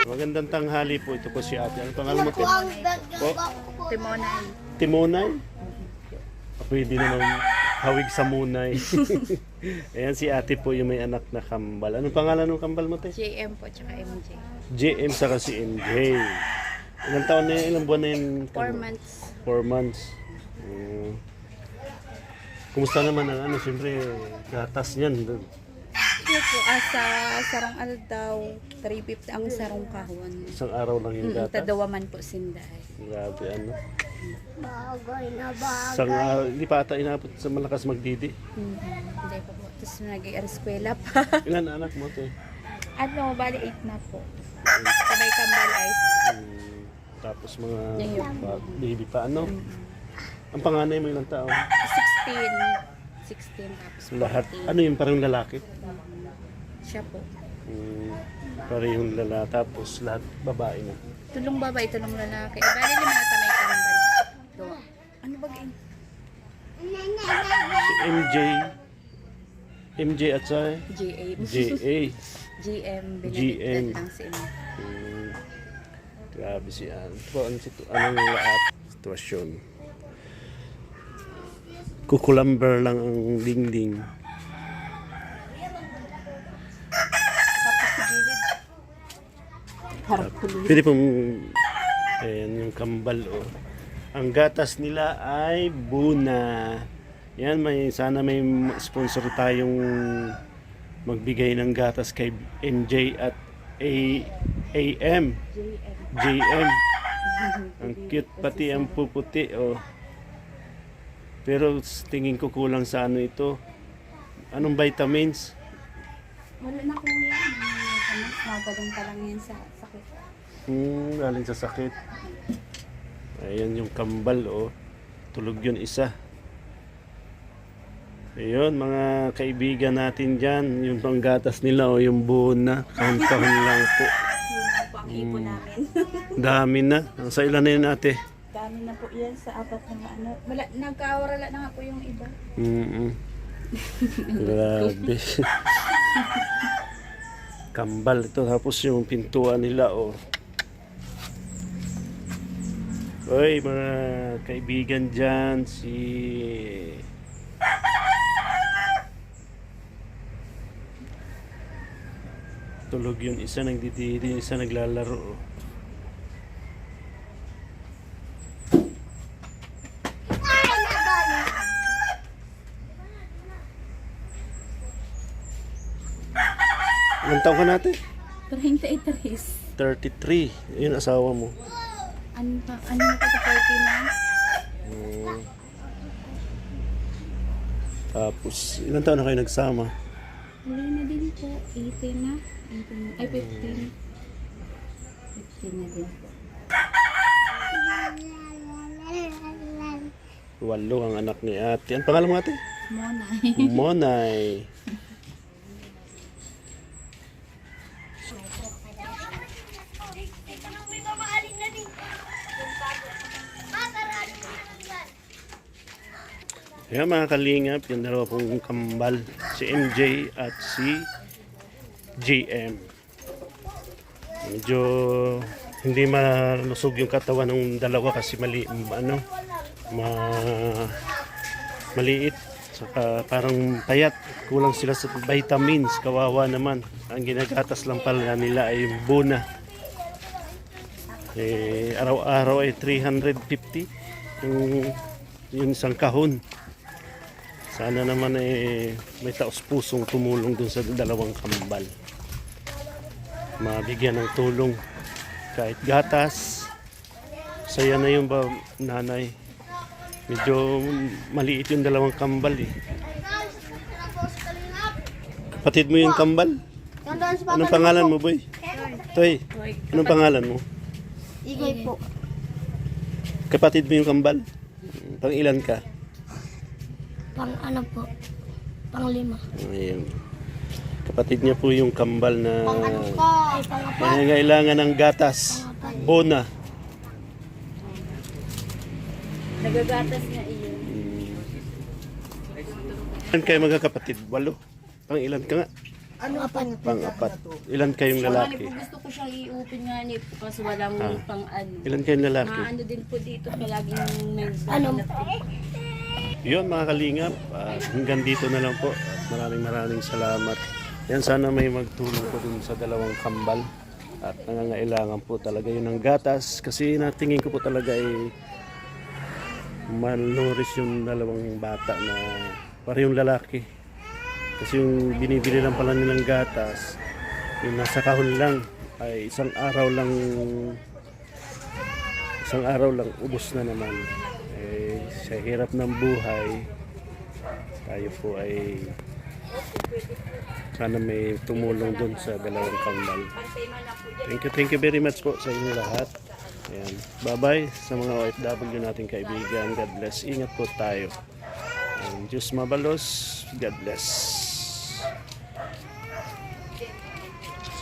Magandang tanghali po. Ito po si ate. Ano pangalan mo? Po? Timonay. Timonay? Pwede naman hawig sa munay. Ayan si ate po yung may anak na kambal. Anong pangalan ng kambal mo, te? JM po, tsaka MJ. JM saka si MJ. Ilang taon na yun? Ilang buwan na yun? 4 months. 4 months. Kumusta naman ang ano? Siyempre, gatas niyan. Ito po, sa sarong aldaw, 350 ang sarong kahon. Isang araw lang yung gatas. Tadawaman po sinday. Grabe ano. Bagay na bagay. Isang araw, hindi pa ata inabot sa malakas magdidi. Hindi pa po. Tapos nag-i-eskwela pa. Ilan anak mo, te? Ano, bali 8 na po. Sabay kambal ice. Tapos mga Ngayon. baby pa ano? Ang panganay mo ilang taon? 16 tapos 14. Lahat. Ano yung parang lalaki? Siya po. Parehong lalaki. Tapos lahat babae na. Tulong babae, tulong lalaki. Bali 5 na tamay kambal. Dua. Ano ba ganyan? Si MJ at sa GM. JA. GM. GM. Binaliktad lang si Ina. Grabe si Ann. Anong lahat? Sitwasyon. Kukulamber lang ang dingding. Tapos sa gilid. Harap tuloy. Pwede pong ayan yung kambal oh. Ang gatas nila ay Buna. Yan, sana may sponsor tayong magbigay ng gatas kay MJ at AM. JM. Ang cute pati ang puputi oh. Pero tingin ko kulang sa ano ito. Anong vitamins? Wala na kuya. Magaling pa lang yan sa sakit. Galing sa sakit. Ayan yung kambal oh. Tulog yun isa. Ayun mga kaibigan natin dyan. Yung panggatas nila o yung Buna. Kahon-kahon lang po. Yun po ang ipon namin. Dami na. Sa ilan na yun ate? Dami na po yan sa apat na ano. Nagkawarala na nga po yung iba. Grabe. Kambal ito. Tapos yung pintuan nila oh. Oy mga kaibigan dyan. Tulog yun isa, nagdidiri, isa naglalaro oh. Ilang taon ka natin? 33. 33. Yun asawa mo. Ano pa sa 40 na? Tapos, ilang taon na kayo nagsama? Huli na din po. 18 na. 18, ay 15. 15 na din po. 8 ang anak ni ate. Ang pangalan mo ate? Monay. Monay. Kaya mga kalingap, yung dalawa pong kambal, si MJ at si JM. Medyo hindi malusog yung katawan ng dalawa kasi maliit. Saka parang payat. Kulang sila sa vitamins. Kawawa naman. Ang ginagatas lang pala nila ay yung Buna. Araw-araw ay 350 yung isang kahon. Sana naman may taos pusong tumulong dun sa dalawang kambal. Mabigyan ng tulong. Kahit gatas. Saya na yung nanay. Medyo maliit yung dalawang kambal eh. Kapatid mo yung kambal? Anong pangalan mo, boy? Toy. Anong pangalan mo? Igoy po. Kapatid mo yung kambal? Pang ilan ka? Pang ano po? Pang 5. Ayun. Kapatid niya po yung kambal na Pang ano po? Pang apa? nangangailangan ng gatas. Buna. Nagagatas nga iyon. Ilan kayo magkakapatid? 8. Pang ilan ka nga? Ano pang Pang-apat. Ilan kayong lalaki? Po, gusto ko siyang i-open nga ni po kasi walang pang ano. Ilan kayong lalaki? Maano din po dito palaging may Ano? Yun mga kalingap, hanggang dito na lang po. At maraming salamat. Yan, sana may magtulong po dun sa dalawang kambal. At nangangailangan po talaga yun ng gatas. Kasi natingin ko po talaga ay malnourished yung dalawang bata na parehong lalaki. Kasi yung binibili lang pala nilang gatas, yung nasa kahon lang, ay isang araw lang ubos na naman. Eh, sa hirap ng buhay, tayo po ay sana may tumulong dun sa dalawang kambal. Thank you very much po sa inyo lahat. Ayan. Bye-bye sa mga OFW nating kaibigan. God bless. Ingat po tayo. Diyos mabalos. God bless.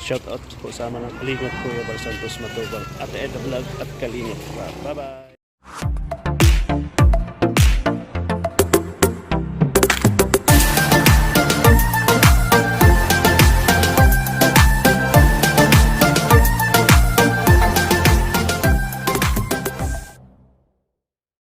Shout out po sa mga Kalingap Kuya Bar Santos Matubang at Ed Vlog at Kalingap. Bye-bye.